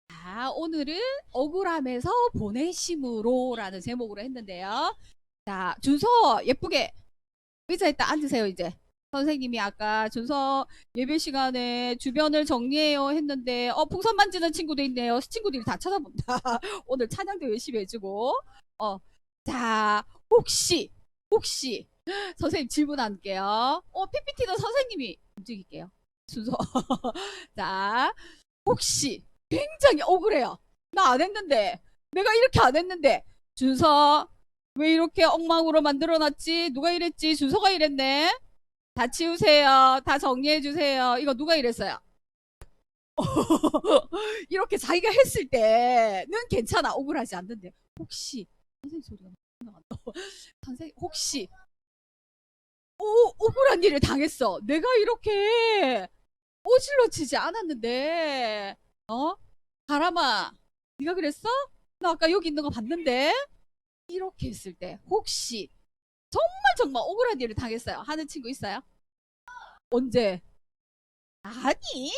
자, 오늘은 억울함에서 보내심으로라는 제목으로 했는데요. 자, 준서 예쁘게 의자에 딱 앉으세요, 이제. 선생님이 아까 준서 예배 시간에 주변을 정리해요 했는데, 풍선 만지는 친구도 있네요. 친구들이 다 쳐다본다. 오늘 찬양도 열심히 해주고. 어, 자, 혹시, 선생님 질문할게요. PPT도 선생님이 움직일게요. 순서. 자, 혹시 굉장히 억울해요. 나 안 했는데. 내가 이렇게 안 했는데. 준서, 왜 이렇게 엉망으로 만들어놨지? 누가 이랬지? 준서가 이랬네? 다 치우세요. 다 정리해주세요. 이거 누가 이랬어요? 이렇게 자기가 했을 때는 괜찮아. 억울하지 않는데. 혹시, 선생님 소리가 나간다. 선생님, 혹시, 억울한 일을 당했어. 내가 이렇게 오질러치지 않았는데, 어? 바람아, 네가 그랬어? 나 아까 여기 있는 거 봤는데? 이렇게 했을 때 혹시 정말 억울한 일을 당했어요 하는 친구 있어요? 언제? 아니,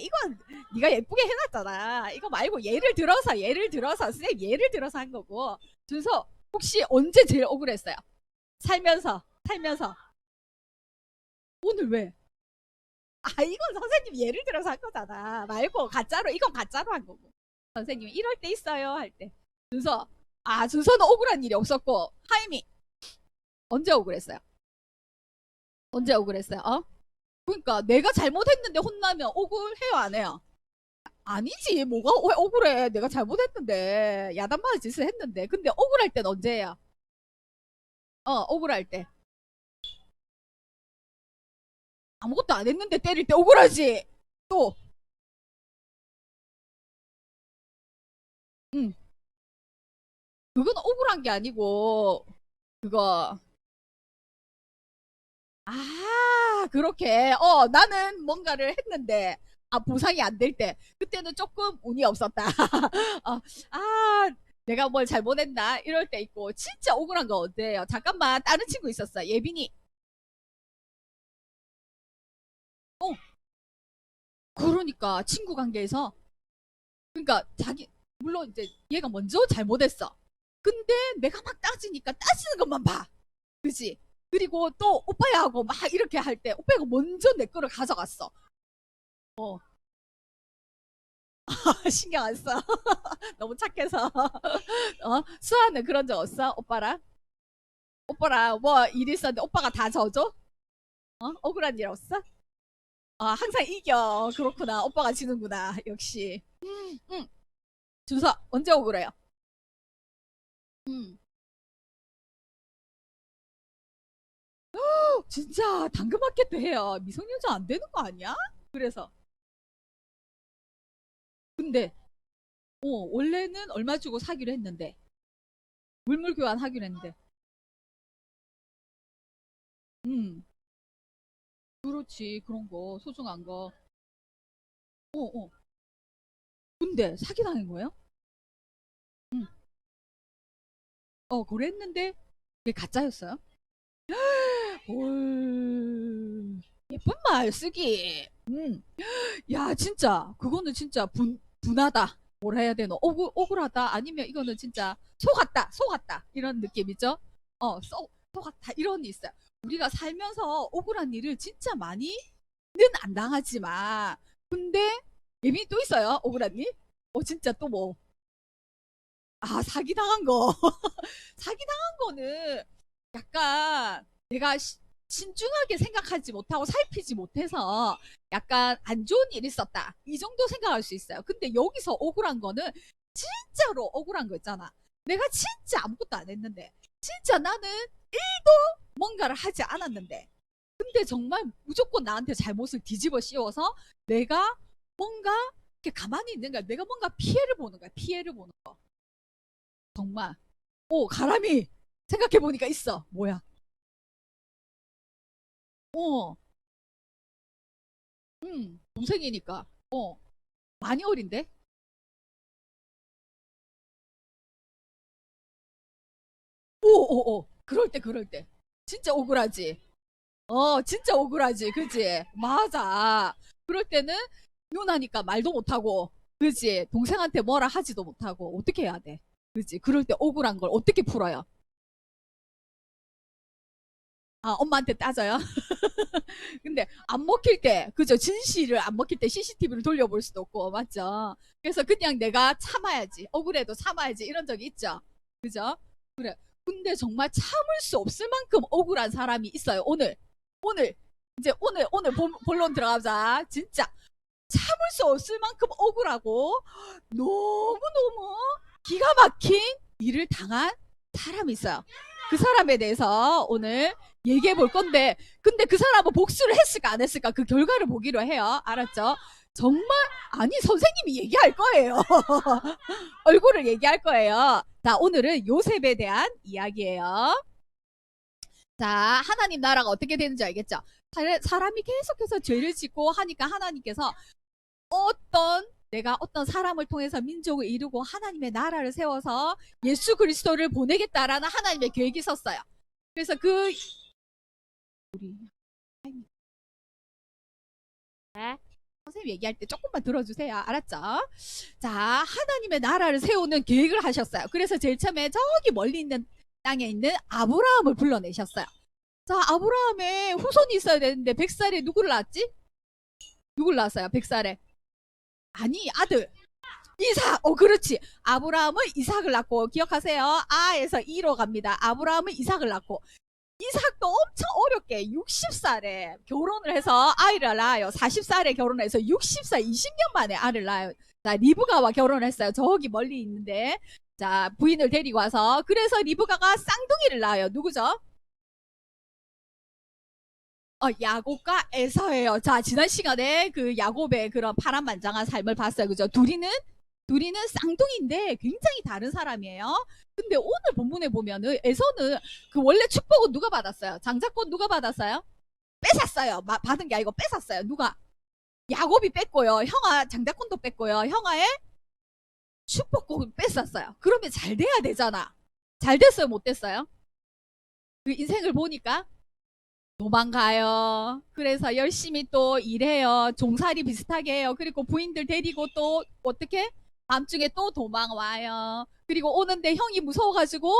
이건 네가 예쁘게 해놨잖아. 이거 말고 예를 들어서 선생님 예를 들어서 한 거고. 준서, 혹시 언제 제일 억울했어요? 살면서. 오늘 왜? 이건 선생님 예를 들어서 한 거잖아. 말고 가짜로, 이건 가짜로 한 거고. 선생님 이럴 때 있어요 할 때. 준서, 준서는 억울한 일이 없었고, 하임이 언제 억울했어요? 언제 억울했어요? 그러니까 내가 잘못했는데 혼나면 억울해요 안 해요? 아니지, 뭐가 억울해. 내가 잘못했는데 야단맞은 짓을 했는데. 근데 억울할 땐 언제예요? 억울할 때 아무것도 안 했는데 때릴 때 억울하지. 또 응, 그건 억울한 게 아니고, 그거, 그렇게 나는 뭔가를 했는데 보상이 안 될 때, 그때는 조금 운이 없었다. 어, 아 내가 뭘 잘못했나 이럴 때 있고. 진짜 억울한 거 어때요? 잠깐만, 다른 친구 있었어, 예빈이. 어 그러니까 친구 관계에서, 그러니까 자기, 물론 이제 얘가 먼저 잘못했어. 근데 내가 막 따지니까 따지는 것만 봐. 그지? 그리고 또 오빠야 하고 막 이렇게 할 때 오빠가 먼저 내 거를 가져갔어. 어 신경 안 써. 너무 착해서. 수아는 그런 적 없어? 오빠랑 뭐 일 있었는데 오빠가 다 져줘? 억울한 일 없어? 항상 이겨. 그렇구나. 오빠가 지는구나. 역시. 음. 준서, 언제 억울해요? 음. 진짜 당근마켓도 해요. 미성년자 안 되는 거 아니야? 그래서. 근데 원래는 얼마 주고 사기로 했는데, 물물 교환하기로 했는데. 음. 그렇지. 그런 거 소중한 거. 어 어. 근데 사기 당한 거예요? 음. 그랬는데 그게 가짜였어요? 올. 예쁜 말 쓰기. 야, 진짜 그거는 진짜 분하다. 뭐라 해야 되노? 억울하다. 아니면 이거는 진짜 속았다 이런 느낌이죠. 속았다 이런 게 있어요. 우리가 살면서 억울한 일을 진짜 많이는 안 당하지만, 근데 예민이 또 있어요, 억울한 일. 진짜 또 뭐. 사기 당한 거. 사기 당한 거는 약간 내가 신중하게 생각하지 못하고 살피지 못해서 약간 안 좋은 일이 있었다, 이 정도 생각할 수 있어요. 근데 여기서 억울한 거는 진짜로 억울한 거 있잖아. 내가 진짜 아무것도 안 했는데, 진짜 나는 뭔가를 하지 않았는데, 근데 정말 무조건 나한테 잘못을 뒤집어 씌워서 내가 뭔가 이렇게 가만히 있는 거야. 내가 뭔가 피해를 보는 거야. 피해를 보는 거. 정말. 가람이 생각해보니까 있어. 뭐야? 어, 동생이니까. 많이 어린데? 오오오. 그럴 때. 진짜 억울하지. 진짜 억울하지. 그지? 맞아. 그럴 때는 누나니까 말도 못하고, 그지? 동생한테 뭐라 하지도 못하고, 어떻게 해야 돼? 그지? 그럴 때 억울한 걸 어떻게 풀어요? 아, 엄마한테 따져요? 근데 안 먹힐 때, 그죠? 진실을 안 먹힐 때 CCTV를 돌려볼 수도 없고, 맞죠? 그래서 그냥 내가 참아야지. 억울해도 참아야지. 이런 적이 있죠? 그죠? 그래. 근데 정말 참을 수 없을 만큼 억울한 사람이 있어요. 오늘, 이제 오늘 본론 들어가자. 진짜. 참을 수 없을 만큼 억울하고, 너무너무 기가 막힌 일을 당한 사람이 있어요. 그 사람에 대해서 오늘 얘기해 볼 건데, 근데 그 사람은 복수를 했을까 안 했을까 그 결과를 보기로 해요. 알았죠? 정말 아니 선생님이 얘기할 거예요. 얼굴을 얘기할 거예요. 자, 오늘은 요셉에 대한 이야기예요. 자, 하나님 나라가 어떻게 되는지 알겠죠? 사람이 계속해서 죄를 짓고 하니까 하나님께서 내가 어떤 사람을 통해서 민족을 이루고 하나님의 나라를 세워서 예수 그리스도를 보내겠다라는 하나님의 계획이 있었어요. 그래서 우리 네. 선생님 얘기할 때 조금만 들어주세요. 알았죠? 자, 하나님의 나라를 세우는 계획을 하셨어요. 그래서 제일 처음에 저기 멀리 있는 땅에 있는 아브라함을 불러내셨어요. 자, 아브라함의 후손이 있어야 되는데 100살에 누구를 낳았지? 누구를 낳았어요? 100살에. 아니, 아들. 이삭. 그렇지. 아브라함은 이삭을 낳고, 기억하세요? 아에서 이로 갑니다. 아브라함은 이삭을 낳고, 이삭도 엄청 어렵게 60살에 결혼을 해서 아이를 낳아요. 40살에 결혼해서 60살, 20년 만에 아를 낳아요. 자, 리브가와 결혼을 했어요. 저기 멀리 있는데. 자, 부인을 데리고 와서. 그래서 리브가가 쌍둥이를 낳아요. 누구죠? 야곱과 에서예요. 자, 지난 시간에 그 야곱의 그런 파란만장한 삶을 봤어요. 그죠? 둘이는 쌍둥이인데 굉장히 다른 사람이에요. 근데 오늘 본문에 보면은 에서는 그 원래 축복은 누가 받았어요? 장자권 누가 받았어요? 뺏었어요. 받은 게 아니고 뺏었어요. 누가? 야곱이 뺐고요. 형아 장자권도 뺐고요. 형아의 축복권을 뺏었어요. 그러면 잘 돼야 되잖아. 잘 됐어요? 못 됐어요? 그 인생을 보니까 도망가요. 그래서 열심히 또 일해요. 종살이 비슷하게 해요. 그리고 부인들 데리고 또 어떻게? 밤중에 또 도망와요. 그리고 오는데 형이 무서워가지고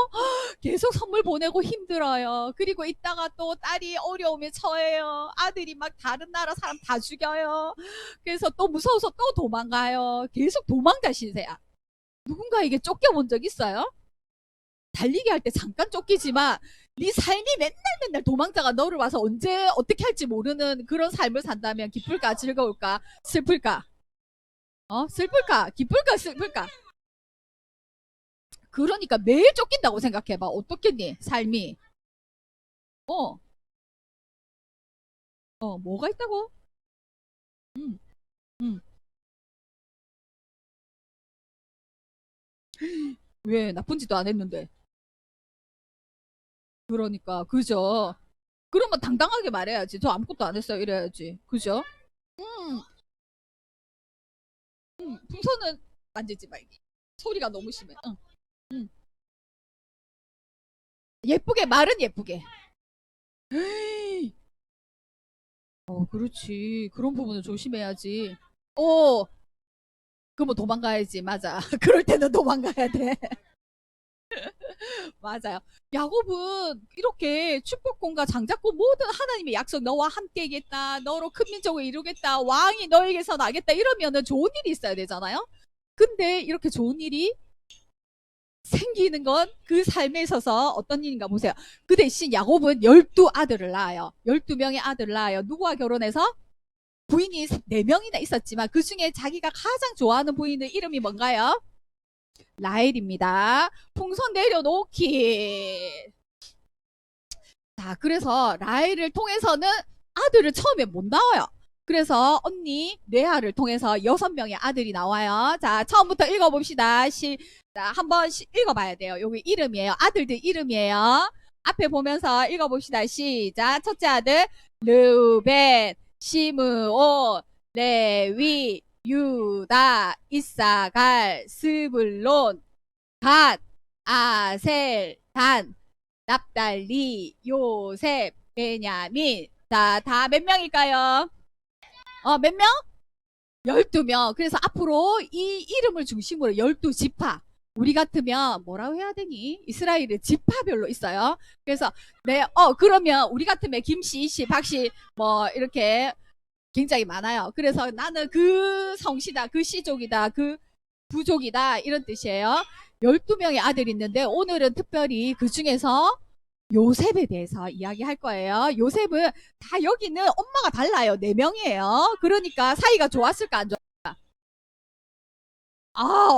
계속 선물 보내고 힘들어요. 그리고 이따가 또 딸이 어려움에 처해요. 아들이 막 다른 나라 사람 다 죽여요. 그래서 또 무서워서 또 도망가요. 계속 도망가 신세야. 누군가에게 쫓겨본 적 있어요? 달리기 할 때 잠깐 쫓기지만 네 삶이 맨날 도망자가 너를 와서 언제 어떻게 할지 모르는 그런 삶을 산다면 기쁠까 즐거울까 슬플까? 슬플까 기쁠까 슬플까? 그러니까 매일 쫓긴다고 생각해봐. 어떻겠니 삶이? 어, 뭐가 있다고? 음, 음. 왜 나쁜 짓도 안 했는데? 그러니까 그죠? 그러면 당당하게 말해야지. 저 아무것도 안 했어요. 이래야지. 그죠? 음, 풍선은 만지지 말기. 소리가 너무 심해. 응, 응. 예쁘게 말은 예쁘게. 에이, 그렇지. 그런 부분은 조심해야지. 어, 그러면 도망가야지. 맞아. 그럴 때는 도망가야 돼. 맞아요. 야곱은 이렇게 축복권과 장자권 모든 하나님의 약속 너와 함께겠다. 너로 큰 민족을 이루겠다. 왕이 너에게서 나겠다. 이러면은 좋은 일이 있어야 되잖아요. 근데 이렇게 좋은 일이 생기는 건 그 삶에 있어서 어떤 일인가 보세요. 그 대신 야곱은 12아들을 낳아요. 12명의 아들을 낳아요. 누구와 결혼해서? 부인이 4명이나 있었지만 그 중에 자기가 가장 좋아하는 부인의 이름이 뭔가요? 라헬입니다. 풍선 내려놓기. 자, 그래서 라헬을 통해서는 아들을 처음에 못 낳아요. 그래서 언니 레아를 통해서 6명의 아들이 나와요. 자, 처음부터 읽어봅시다. 자, 한번 읽어봐야 돼요. 여기 이름이에요. 아들들 이름이에요. 앞에 보면서 읽어봅시다. 시작. 첫째 아들 르벤, 시므온, 레위, 유다, 이사갈, 스불론, 갓, 아셀, 단. 납달리, 요셉, 베냐민. 자, 다 몇 명일까요? 몇 명? 12명. 그래서 앞으로 이 이름을 중심으로 12지파. 우리 같으면 뭐라고 해야 되니? 이스라엘은 지파별로 있어요. 그래서 그러면 우리 같으면 김씨, 이씨, 박씨 뭐 이렇게 굉장히 많아요. 그래서 나는 그 성씨다, 그 씨족이다, 그 부족이다 이런 뜻이에요. 12명의 아들이 있는데 오늘은 특별히 그 중에서 요셉에 대해서 이야기할 거예요. 요셉은 다 여기는 엄마가 달라요. 4명이에요. 그러니까 사이가 좋았을까 안 좋았을까?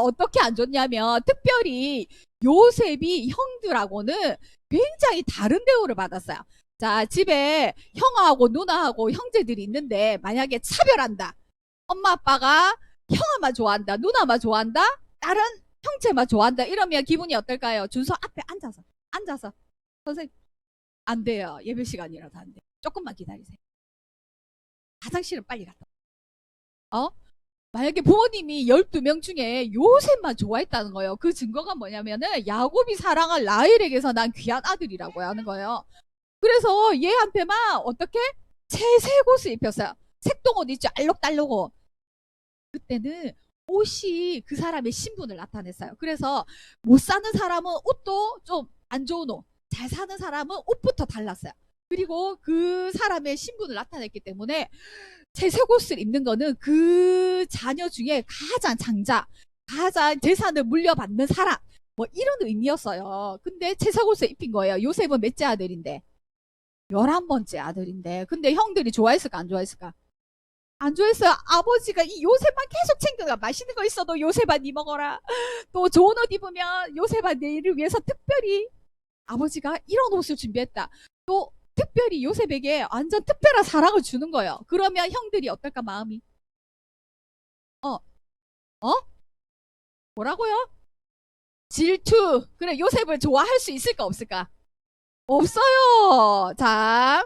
어떻게 안 좋냐면 특별히 요셉이 형들하고는 굉장히 다른 대우를 받았어요. 자, 집에 형하고 누나하고 형제들이 있는데 만약에 차별한다. 엄마 아빠가 형아만 좋아한다. 누나만 좋아한다. 다른 형제만 좋아한다. 이러면 기분이 어떨까요? 준서 앞에 앉아서 선생님 안 돼요. 예배 시간이라도 안 돼. 조금만 기다리세요. 화장실은 빨리 갔다. 만약에 부모님이 12명 중에 요셉만 좋아했다는 거예요. 그 증거가 뭐냐면은 야곱이 사랑한 라헬에게서 난 귀한 아들이라고 하는 거예요. 그래서 얘한테만 어떻게? 채색 옷을 입혔어요. 색동옷 있죠? 알록달록옷. 그때는 옷이 그 사람의 신분을 나타냈어요. 그래서 못 사는 사람은 옷도 좀 안 좋은 옷, 잘 사는 사람은 옷부터 달랐어요. 그리고 그 사람의 신분을 나타냈기 때문에 채색 옷을 입는 거는 그 자녀 중에 가장 장자, 가장 재산을 물려받는 사람, 뭐 이런 의미였어요. 근데 채색 옷을 입힌 거예요. 요셉은 몇째 아들인데? 11번째 아들인데. 근데 형들이 좋아했을까 안 좋아했을까? 안 좋아했어요. 아버지가 이 요셉만 계속 챙겨가. 맛있는 거 있어도 요셉아 니 먹어라. 또 좋은 옷 입으면 요셉아 내일을 위해서 특별히 아버지가 이런 옷을 준비했다. 또 특별히 요셉에게 완전 특별한 사랑을 주는 거예요. 그러면 형들이 어떨까 마음이? 어, 어? 뭐라고요? 질투. 그래 요셉을 좋아할 수 있을까 없을까? 없어요. 자,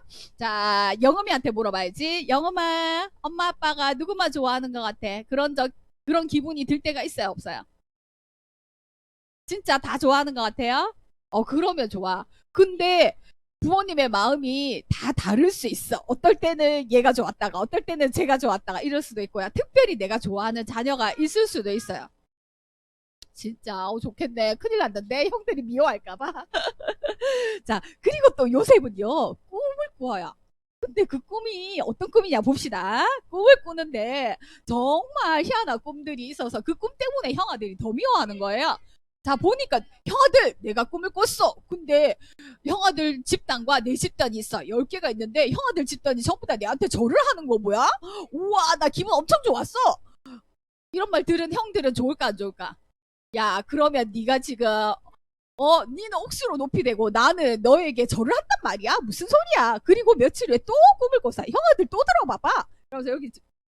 영음이한테 물어봐야지. 영음아, 엄마 아빠가 누구만 좋아하는 것 같아? 그런 기분이 들 때가 있어요, 없어요? 진짜 다 좋아하는 것 같아요? 그러면 좋아. 근데 부모님의 마음이 다 다를 수 있어. 어떨 때는 얘가 좋았다가, 어떨 때는 제가 좋았다가 이럴 수도 있고요. 특별히 내가 좋아하는 자녀가 있을 수도 있어요. 진짜, 좋겠네. 큰일 났는데, 형들이 미워할까봐. 자, 그리고 또 요셉은요, 꿈을 꾸어요. 근데 그 꿈이 어떤 꿈이냐 봅시다. 꿈을 꾸는데 정말 희한한 꿈들이 있어서 그 꿈 때문에 형아들이 더 미워하는 거예요. 자, 보니까 형아들 내가 꿈을 꿨어. 근데 형아들 집단과 내 집단이 있어. 10개가 있는데 형아들 집단이 전부 다 내한테 절을 하는 거 뭐야? 우와, 나 기분 엄청 좋았어. 이런 말 들은 형들은 좋을까 안 좋을까? 야, 그러면 네가 지금 니는 억수로 높이 되고 나는 너에게 절을 한단 말이야? 무슨 소리야? 그리고 며칠 후에 또 꿈을 꿨어. 형아들 또 들어봐봐. 그래서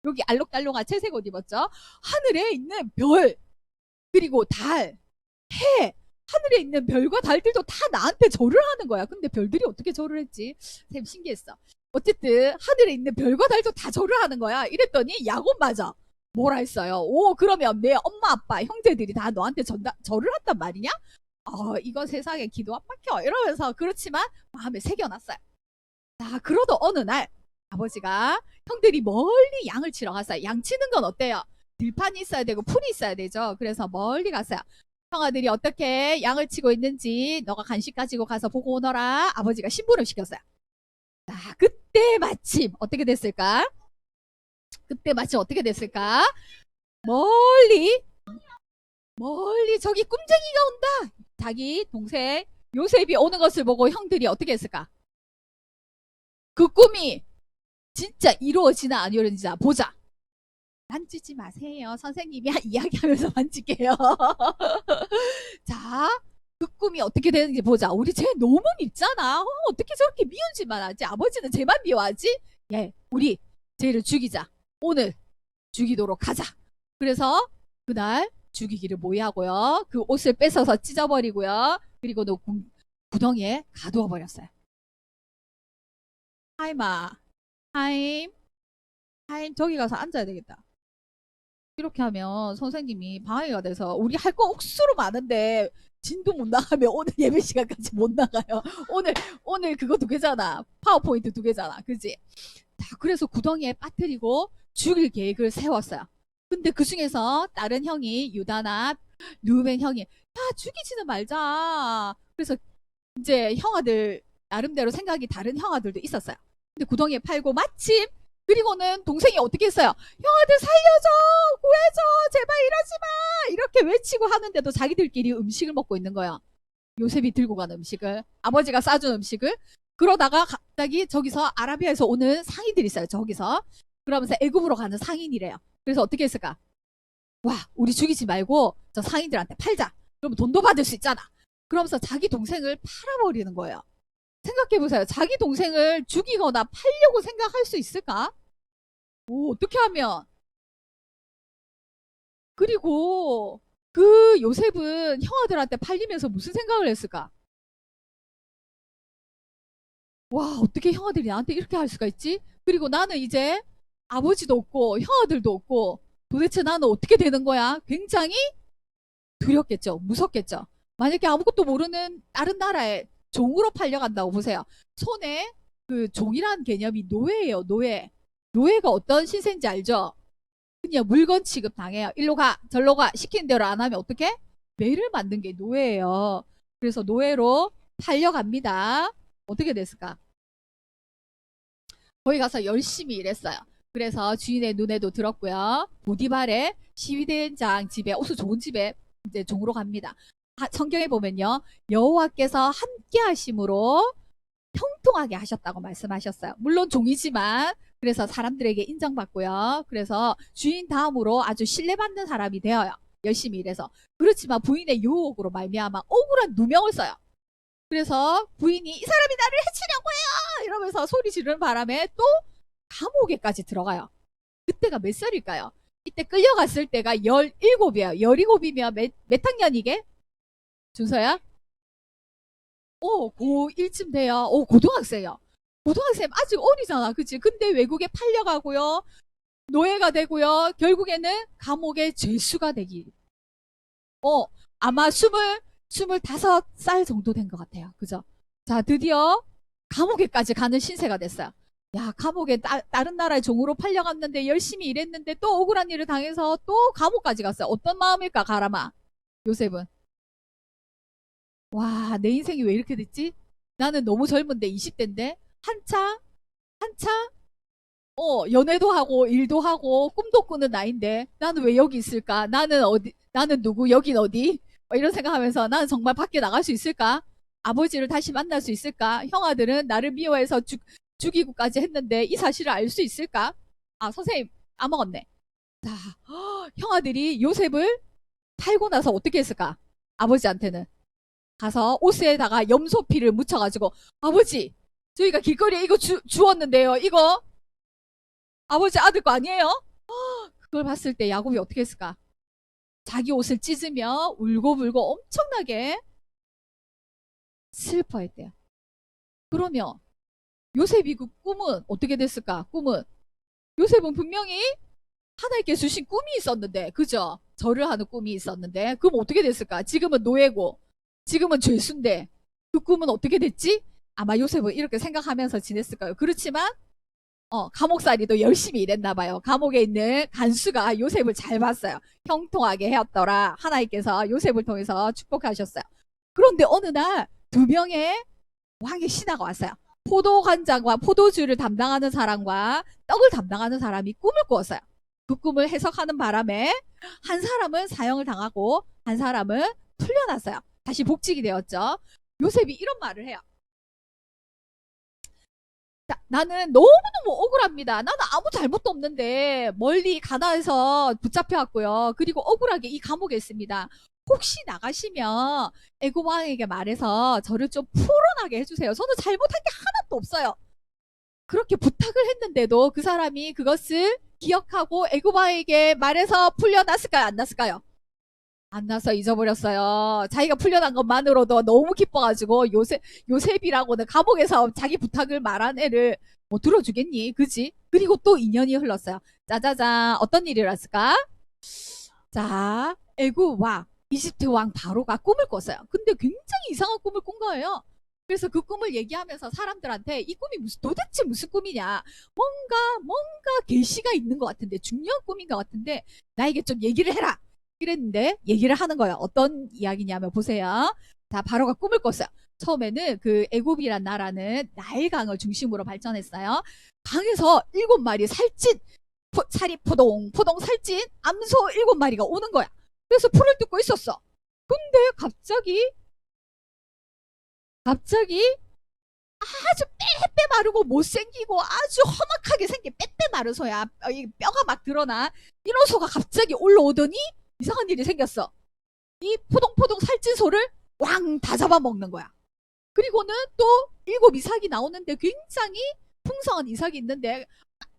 여기 알록달록한 채색 옷 입었죠? 하늘에 있는 별, 그리고 달, 해, 하늘에 있는 별과 달들도 다 나한테 절을 하는 거야. 근데 별들이 어떻게 절을 했지? 쌤 신기했어. 어쨌든 하늘에 있는 별과 달도 다 절을 하는 거야. 이랬더니 야곱 맞아. 뭐라 했어요? 그러면 내 엄마 아빠 형제들이 다 너한테 절을 한단 말이냐? 이건 세상에 기도 안 막혀 이러면서 그렇지만 마음에 새겨놨어요. 자, 그러던 어느 날 아버지가 형들이 멀리 양을 치러 갔어요. 양 치는 건 어때요? 들판이 있어야 되고 풀이 있어야 되죠. 그래서 멀리 갔어요. 형아들이 어떻게 양을 치고 있는지 너가 간식 가지고 가서 보고 오너라. 아버지가 신부를 시켰어요. 자, 그때 마침 어떻게 됐을까? 멀리 저기 꿈쟁이가 온다. 자기 동생 요셉이 오는 것을 보고 형들이 어떻게 했을까? 그 꿈이 진짜 이루어지나 안 이루어지나 보자. 만지지 마세요. 선생님이 이야기하면서 만질게요. 자, 그 꿈이 어떻게 되는지 보자. 우리 쟤 너무 밉잖아. 어떻게 저렇게 미운 짓만 하지? 아버지는 쟤만 미워하지? 예, 우리 쟤를 죽이자. 오늘 죽이도록 하자. 그래서 그날 죽이기를 모의하고요. 그 옷을 뺏어서 찢어버리고요. 그리고 너 구덩이에 가두어 버렸어요. 하임아, 하임 저기 가서 앉아야 되겠다. 이렇게 하면 선생님이 방해가 돼서 우리 할 거 억수로 많은데 진도 못 나가면 오늘 예배 시간까지 못 나가요. 오늘 그거 2개잖아. 파워포인트 2개잖아. 그지? 자, 그래서 구덩이에 빠뜨리고 죽일 계획을 세웠어요. 근데 그 중에서 다른 형이 유다나 르우벤 형이 야 죽이지는 말자. 그래서 이제 형아들 나름대로 생각이 다른 형아들도 있었어요. 근데 구덩이에 팔고 마침 그리고는 동생이 어떻게 했어요? 형아들 살려줘! 구해줘! 제발 이러지 마! 이렇게 외치고 하는데도 자기들끼리 음식을 먹고 있는 거예요. 요셉이 들고 간 음식을, 아버지가 싸준 음식을. 그러다가 갑자기 저기서 아라비아에서 오는 상인들이 있어요. 저기서. 그러면서 애굽으로 가는 상인이래요. 그래서 어떻게 했을까? 와, 우리 죽이지 말고 저 상인들한테 팔자. 그러면 돈도 받을 수 있잖아. 그러면서 자기 동생을 팔아버리는 거예요. 생각해보세요. 자기 동생을 죽이거나 팔려고 생각할 수 있을까? 오, 어떻게 하면? 그리고 그 요셉은 형아들한테 팔리면서 무슨 생각을 했을까? 와, 어떻게 형아들이 나한테 이렇게 할 수가 있지? 그리고 나는 이제 아버지도 없고 형아들도 없고 도대체 나는 어떻게 되는 거야? 굉장히 두렵겠죠. 무섭겠죠. 만약에 아무것도 모르는 다른 나라에 종으로 팔려간다고 보세요. 손에 그 종이라는 개념이 노예예요. 노예. 노예가 어떤 신세인지 알죠? 그냥 물건 취급 당해요. 일로 가, 절로 가, 시키는 대로 안 하면 어떻게? 매를 만든 게 노예예요. 그래서 노예로 팔려갑니다. 어떻게 됐을까? 거기 가서 열심히 일했어요. 그래서 주인의 눈에도 들었고요. 보디발의 시위대장 집에, 옷수 좋은 집에 이제 종으로 갑니다. 성경에 보면요. 여호와께서 함께 하심으로 형통하게 하셨다고 말씀하셨어요. 물론 종이지만 그래서 사람들에게 인정받고요. 그래서 주인 다음으로 아주 신뢰받는 사람이 되어요. 열심히 일해서. 그렇지만 부인의 유혹으로 말미암아 억울한 누명을 써요. 그래서 부인이 이 사람이 나를 해치려고 해요! 이러면서 소리 지르는 바람에 또 감옥에까지 들어가요. 그때가 몇 살일까요? 이때 끌려갔을 때가 17이에요. 17이면 몇 학년이게? 준서야? 고1쯤 돼요. 고등학생이요. 고등학생 아직 어리잖아. 그치? 근데 외국에 팔려가고요. 노예가 되고요. 결국에는 감옥의 죄수가 되기. 아마 25살 정도 된 것 같아요. 그죠? 자, 드디어 감옥에까지 가는 신세가 됐어요. 야, 감옥에 다른 나라의 종으로 팔려갔는데 열심히 일했는데 또 억울한 일을 당해서 또 감옥까지 갔어요. 어떤 마음일까, 가라마? 요셉은. 와, 내 인생이 왜 이렇게 됐지? 나는 너무 젊은데 20대인데 한창 연애도 하고 일도 하고 꿈도 꾸는 나이인데 나는 왜 여기 있을까? 나는 어디? 나는 누구? 여긴 어디? 이런 생각하면서 나는 정말 밖에 나갈 수 있을까? 아버지를 다시 만날 수 있을까? 형아들은 나를 미워해서 죽이고까지 했는데 이 사실을 알 수 있을까? 아, 선생님 까먹었네. 자, 형아들이 요셉을 팔고 나서 어떻게 했을까? 아버지한테는 가서 옷에다가 염소피를 묻혀가지고 아버지 저희가 길거리에 이거 주웠는데요. 이거 아버지 아들 거 아니에요? 그걸 봤을 때 야곱이 어떻게 했을까? 자기 옷을 찢으며 울고불고 엄청나게 슬퍼했대요. 그러면 요셉이 그 꿈은 어떻게 됐을까? 꿈은 요셉은 분명히 하나님께 주신 꿈이 있었는데 그죠? 절을 하는 꿈이 있었는데 그럼 어떻게 됐을까? 지금은 노예고 지금은 죄수인데 그 꿈은 어떻게 됐지? 아마 요셉은 이렇게 생각하면서 지냈을까요? 그렇지만 감옥살이도 열심히 일했나 봐요. 감옥에 있는 간수가 요셉을 잘 봤어요. 형통하게 해왔더라. 하나님께서 요셉을 통해서 축복하셨어요. 그런데 어느 날 2명의 왕의 신하가 왔어요. 포도관장과 포도주를 담당하는 사람과 떡을 담당하는 사람이 꿈을 꾸었어요. 그 꿈을 해석하는 바람에 한 사람은 사형을 당하고 한 사람은 풀려났어요. 다시 복직이 되었죠. 요셉이 이런 말을 해요. 나는 너무너무 억울합니다. 나는 아무 잘못도 없는데 멀리 가나에서 붙잡혀왔고요. 그리고 억울하게 이 감옥에 있습니다. 혹시 나가시면 애굽 왕에게 말해서 저를 좀 풀어나게 해주세요. 저는 잘못한 게 하나도 없어요. 그렇게 부탁을 했는데도 그 사람이 그것을 기억하고 애굽 왕에게 말해서 풀려났을까요? 안 났을까요? 안 나서 잊어버렸어요. 자기가 풀려난 것만으로도 너무 기뻐가지고 요셉이라고는 감옥에서 자기 부탁을 말한 애를 못 들어주겠니? 그지? 그리고 또 2년이 흘렀어요. 짜자잔 어떤 일이 일어났을까? 자, 애굽 왕 이집트 왕 바로가 꿈을 꿨어요. 근데 굉장히 이상한 꿈을 꾼 거예요. 그래서 그 꿈을 얘기하면서 사람들한테 이 꿈이 도대체 무슨 꿈이냐, 뭔가 계시가 있는 것 같은데, 중요한 꿈인 것 같은데 나에게 좀 얘기를 해라 이랬는데 얘기를 하는 거예요. 어떤 이야기냐면 보세요. 자, 바로가 꿈을 꿨어요. 처음에는 그 애굽이란 나라는 나일강을 중심으로 발전했어요. 강에서 7마리 살찐 살이 포동포동 살찐 암소 7마리가 오는 거야. 그래서 풀을 뜯고 있었어. 근데 갑자기 아주 빼빼 마르고 못생기고 아주 험악하게 생긴 빼빼 마른 소야. 뼈가 막 드러나 이런 소가 갑자기 올라오더니 이상한 일이 생겼어. 이 포동포동 살찐 소를 왕 다 잡아먹는 거야. 그리고는 또 7 이삭이 나오는데, 굉장히 풍성한 이삭이 있는데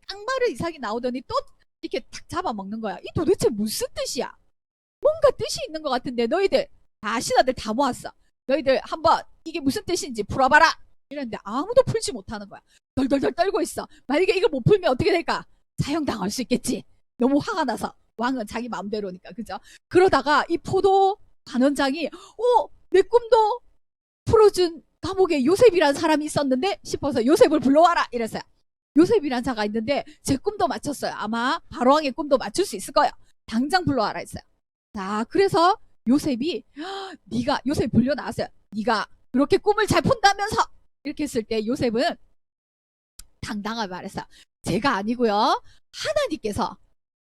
깡마른 이삭이 나오더니 또 이렇게 탁 잡아먹는 거야. 이 도대체 무슨 뜻이야? 뭔가 뜻이 있는 것 같은데 너희들 다 신하들 다 모았어. 너희들 한번 이게 무슨 뜻인지 풀어봐라 이랬는데 아무도 풀지 못하는 거야. 덜덜덜 떨고 있어. 만약에 이걸 못 풀면 어떻게 될까? 사형당할 수 있겠지. 너무 화가 나서. 왕은 자기 마음대로니까, 그죠? 그러다가 이 포도 관원장이 내 꿈도 풀어준 감옥에 요셉이란 사람이 있었는데 싶어서 요셉을 불러와라 이랬어요. 요셉이란 자가 있는데 제 꿈도 맞췄어요. 아마 바로왕의 꿈도 맞출 수 있을 거예요. 당장 불러와라 했어요. 자, 그래서 요셉이 요셉 불려 나왔어요. 네가 그렇게 꿈을 잘 푼다면서 이렇게 했을 때 요셉은 당당하게 말했어요. 제가 아니고요, 하나님께서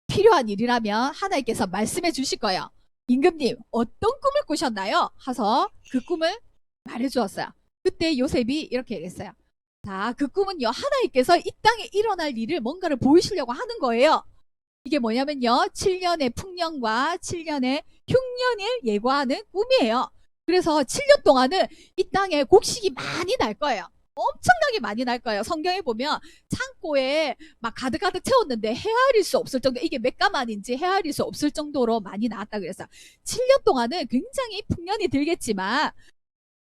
필요한 일이라면 하나님께서 말씀해 주실 거예요. 임금님 어떤 꿈을 꾸셨나요? 하서 그 꿈을 말해 주었어요. 그때 요셉이 이렇게 얘기했어요. 자, 그 꿈은요, 하나님께서 이 땅에 일어날 일을 뭔가를 보이시려고 하는 거예요. 이게 뭐냐면요, 7년의 풍년과 7년의 흉년을 예고하는 꿈이에요. 그래서 7년 동안은 이 땅에 곡식이 많이 날 거예요. 엄청나게 많이 날 거예요. 성경에 보면 창고에 막 가득가득 채웠는데 헤아릴 수 없을 정도, 이게 몇 가만인지 헤아릴 수 없을 정도로 많이 나왔다 그랬어요. 7년 동안은 굉장히 풍년이 들겠지만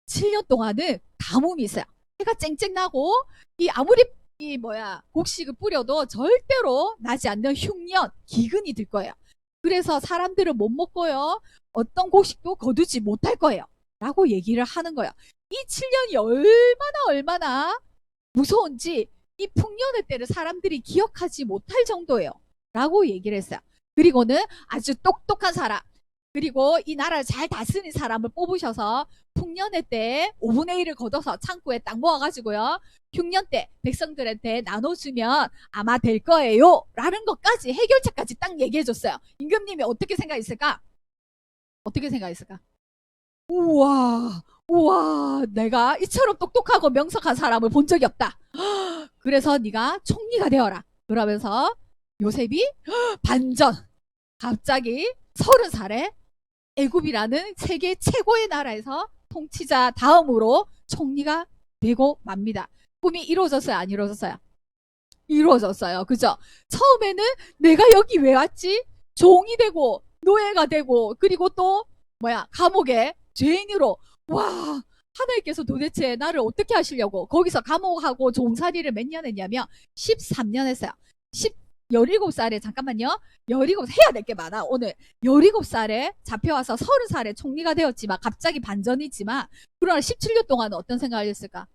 7년 동안은 가뭄이 있어요. 해가 쨍쨍 나고 아무리 곡식을 뿌려도 절대로 나지 않는 흉년, 기근이 들 거예요. 그래서 사람들은 못 먹고요, 어떤 곡식도 거두지 못할 거예요 라고 얘기를 하는 거예요. 이 7년이 얼마나 무서운지 이 풍년의 때를 사람들이 기억하지 못할 정도예요 라고 얘기를 했어요. 그리고는 아주 똑똑한 사람, 그리고 이 나라를 잘 다스린 사람을 뽑으셔서 풍년의 때 5분의 1을 걷어서 창고에 딱 모아가지고요, 흉년 때 백성들한테 나눠주면 아마 될 거예요 라는 것까지, 해결책까지 딱 얘기해줬어요. 임금님이 어떻게 생각했을까? 우와, 내가 이처럼 똑똑하고 명석한 사람을 본 적이 없다. 그래서 네가 총리가 되어라. 그러면서 요셉이 반전, 갑자기 30살에 애굽이라는 세계 최고의 나라에서 통치자 다음으로 총리가 되고 맙니다. 꿈이 이루어졌어요, 안 이루어졌어요? 이루어졌어요. 그죠? 처음에는 내가 여기 왜 왔지? 종이 되고 노예가 되고, 그리고 또 감옥에 죄인으로, 와, 하나님께서 도대체 나를 어떻게 하시려고. 거기서 감옥하고 종살이를 몇 년 했냐면 13년 했어요. 17살에, 잠깐만요, 17, 해야 될 게 많아 오늘. 17살에 잡혀와서 30살에 총리가 되었지만, 갑자기 반전이지만, 그러나 17년 동안은 어떤 생각을 했을까?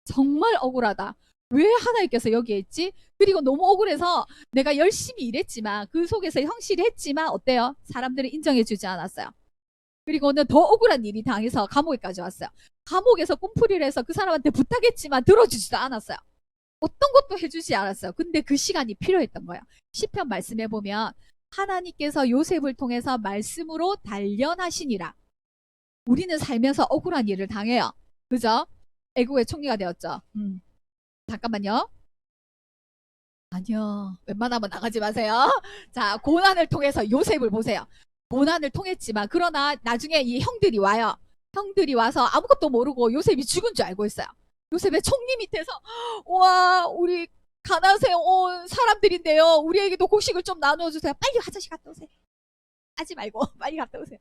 정말 억울하다. 왜 하나님께서 여기에 있지? 그리고 너무 억울해서 내가 열심히 일했지만, 그 속에서 형실이 했지만 어때요? 사람들이 인정해주지 않았어요. 그리고는 더 억울한 일이 당해서 감옥에까지 왔어요. 감옥에서 꿈풀이를 해서 그 사람한테 부탁했지만 들어주지도 않았어요. 어떤 것도 해주지 않았어요. 근데 그 시간이 필요했던 거예요. 시편 말씀에 보면 하나님께서 요셉을 통해서 말씀으로 단련하시니라. 우리는 살면서 억울한 일을 당해요. 그죠? 애국의 총리가 되었죠. 잠깐만요. 아니요, 웬만하면 나가지 마세요. 자, 고난을 통해서 요셉을 보세요. 고난을 통했지만, 그러나 나중에 이 형들이 와요. 형들이 와서 아무것도 모르고 요셉이 죽은 줄 알고 있어요. 요셉의 총리 밑에서, 와, 우리 가나세요 온 사람들인데요, 우리에게도 곡식을 좀 나눠주세요. 빨리 화장실 갔다 오세요. 하지 말고 빨리 갔다 오세요.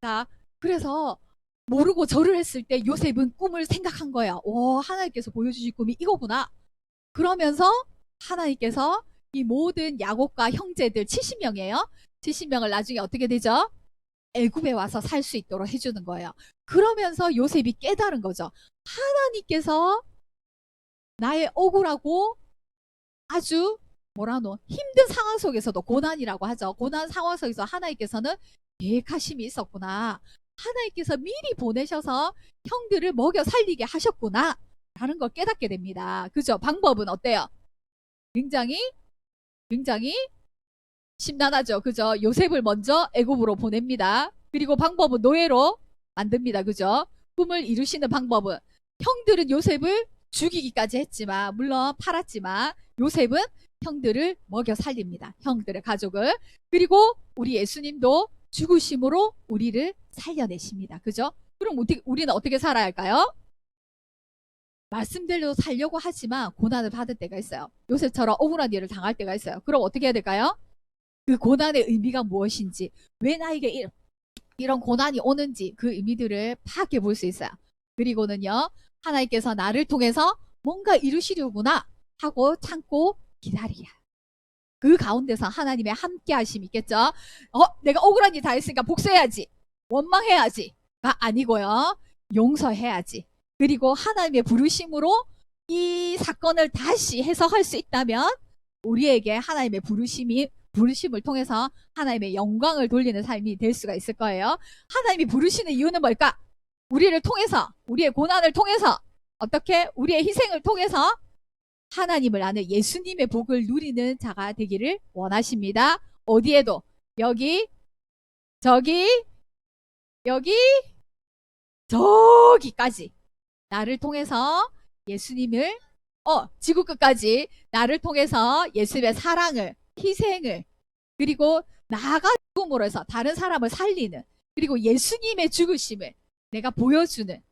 자, 그래서 모르고 절을 했을 때 요셉은 꿈을 생각한 거예요. 오, 하나님께서 보여주실 꿈이 이거구나. 그러면서 하나님께서 이 모든 야곱과 형제들 70명이에요. 70명을 나중에 어떻게 되죠? 애굽에 와서 살 수 있도록 해주는 거예요. 그러면서 요셉이 깨달은 거죠. 하나님께서 나의 억울하고 아주 뭐라노 힘든 상황 속에서도 고난이라고 하죠. 고난 상황 속에서 하나님께서는 계획하심이 있었구나. 하나님께서 미리 보내셔서 형들을 먹여 살리게 하셨구나 라는 걸 깨닫게 됩니다. 그죠? 방법은 어때요? 굉장히 심란하죠. 그죠? 요셉을 먼저 애굽으로 보냅니다. 그리고 방법은 노예로 만듭니다. 그죠? 꿈을 이루시는 방법은 형들은 요셉을 죽이기까지 했지만 물론 팔았지만 요셉은 형들을 먹여 살립니다. 형들의 가족을. 그리고 우리 예수님도 죽으심으로 우리를 살려내십니다. 그죠? 그럼 우리는 어떻게 살아야 할까요? 말씀대로 살려고 하지만 고난을 받을 때가 있어요. 요셉처럼 억울한 일을 당할 때가 있어요. 그럼 어떻게 해야 될까요? 그 고난의 의미가 무엇인지, 왜 나에게 이런 고난이 오는지 그 의미들을 파악해 볼 수 있어요. 그리고는요, 하나님께서 나를 통해서 뭔가 이루시려구나 하고 참고 기다리야. 그 가운데서 하나님의 함께 하심이 있겠죠. 내가 억울한 일 다 했으니까 복수해야지, 원망해야지가 아니고요, 용서해야지. 그리고 하나님의 부르심으로 이 사건을 다시 해석할 수 있다면 우리에게 하나님의 부르심을 통해서 하나님의 영광을 돌리는 삶이 될 수가 있을 거예요. 하나님이 부르시는 이유는 뭘까? 우리를 통해서, 우리의 고난을 통해서, 어떻게? 우리의 희생을 통해서 하나님을 아는 예수님의 복을 누리는 자가 되기를 원하십니다. 어디에도, 여기, 저기, 여기, 저기까지 나를 통해서 예수님을 지구 끝까지 나를 통해서 예수님의 사랑을, 희생을, 그리고 나아가 죽음으로 해서 다른 사람을 살리는, 그리고 예수님의 죽으심을 내가 보여주는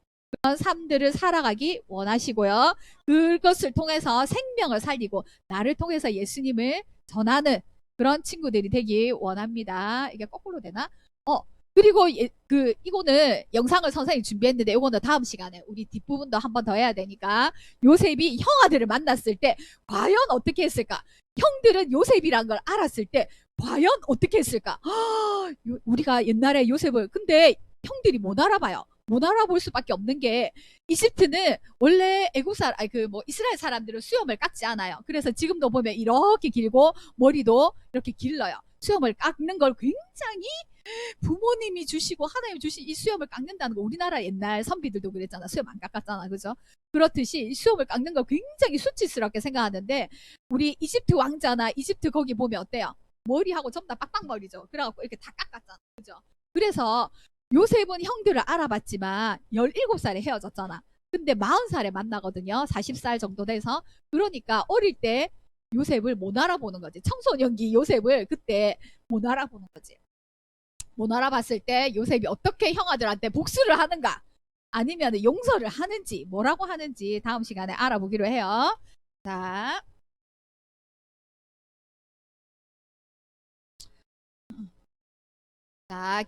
그런 삶들을 살아가기 원하시고요. 그것을 통해서 생명을 살리고 나를 통해서 예수님을 전하는 그런 친구들이 되기 원합니다. 이게 거꾸로 되나? 그리고 이거는 영상을 선생님이 준비했는데 이거는 다음 시간에 우리 뒷부분도 한 번 더 해야 되니까, 요셉이 형아들을 만났을 때 과연 어떻게 했을까? 형들은 요셉이란 걸 알았을 때 과연 어떻게 했을까? 우리가 옛날에 요셉을, 근데 형들이 못 알아봐요. 못 알아볼 수밖에 없는 게, 이집트는 원래 이스라엘 사람들은 수염을 깎지 않아요. 그래서 지금도 보면 이렇게 길고 머리도 이렇게 길러요. 수염을 깎는 걸 굉장히 부모님이 주시고 하나님이 주신 이 수염을 깎는다는 거, 우리나라 옛날 선비들도 그랬잖아. 수염 안 깎았잖아. 그죠? 그렇듯이 수염을 깎는 걸 굉장히 수치스럽게 생각하는데, 우리 이집트 왕자나 이집트 거기 보면 어때요? 머리하고 전부 다 빡빡머리죠. 그래갖고 이렇게 다 깎았잖아. 그죠? 그래서 요셉은 형들을 알아봤지만 17살에 헤어졌잖아. 근데 40살에 만나거든요. 40살 정도 돼서. 그러니까 어릴 때 요셉을 못 알아보는 거지. 청소년기 요셉을 그때 못 알아보는 거지. 못 알아봤을 때 요셉이 어떻게 형아들한테 복수를 하는가, 아니면 용서를 하는지, 뭐라고 하는지 다음 시간에 알아보기로 해요. 자,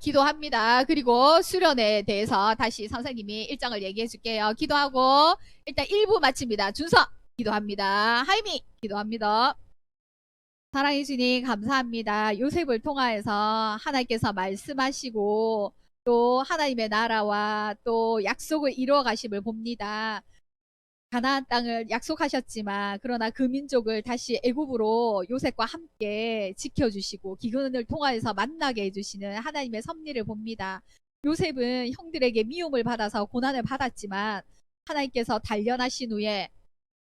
기도합니다. 그리고 수련에 대해서 다시 선생님이 일정을 얘기해 줄게요. 기도하고 일단 1부 마칩니다. 준서 기도합니다. 하이미 기도합니다. 사랑해 주님 감사합니다. 요셉을 통하여서 하나님께서 말씀하시고 또 하나님의 나라와 또 약속을 이루어 가심을 봅니다. 가나안 땅을 약속하셨지만 그러나 그 민족을 다시 애굽으로 요셉과 함께 지켜주시고 기근을 통하여서 만나게 해주시는 하나님의 섭리를 봅니다. 요셉은 형들에게 미움을 받아서 고난을 받았지만 하나님께서 단련하신 후에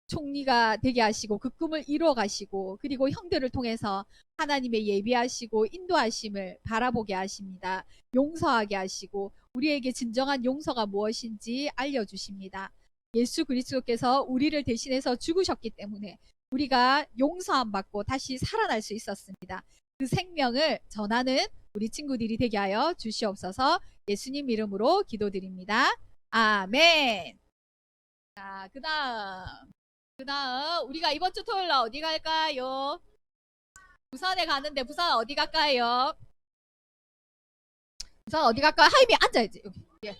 총리가 되게 하시고 그 꿈을 이루어 가시고, 그리고 형들을 통해서 하나님의 예비하시고 인도하심을 바라보게 하십니다. 용서하게 하시고 우리에게 진정한 용서가 무엇인지 알려주십니다. 예수 그리스도께서 우리를 대신해서 죽으셨기 때문에 우리가 용서함 받고 다시 살아날 수 있었습니다. 그 생명을 전하는 우리 친구들이 되게 하여 주시옵소서. 예수님 이름으로 기도드립니다. 아멘. 자, 그 다음 우리가 이번 주 토요일 날 어디 갈까요? 부산에 가는데 부산 어디 갈까요? 부산 어디 갈까요? 하임이 앉아야지. 여기. 예.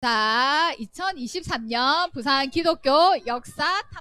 자, 2023년 부산 기독교 역사 탐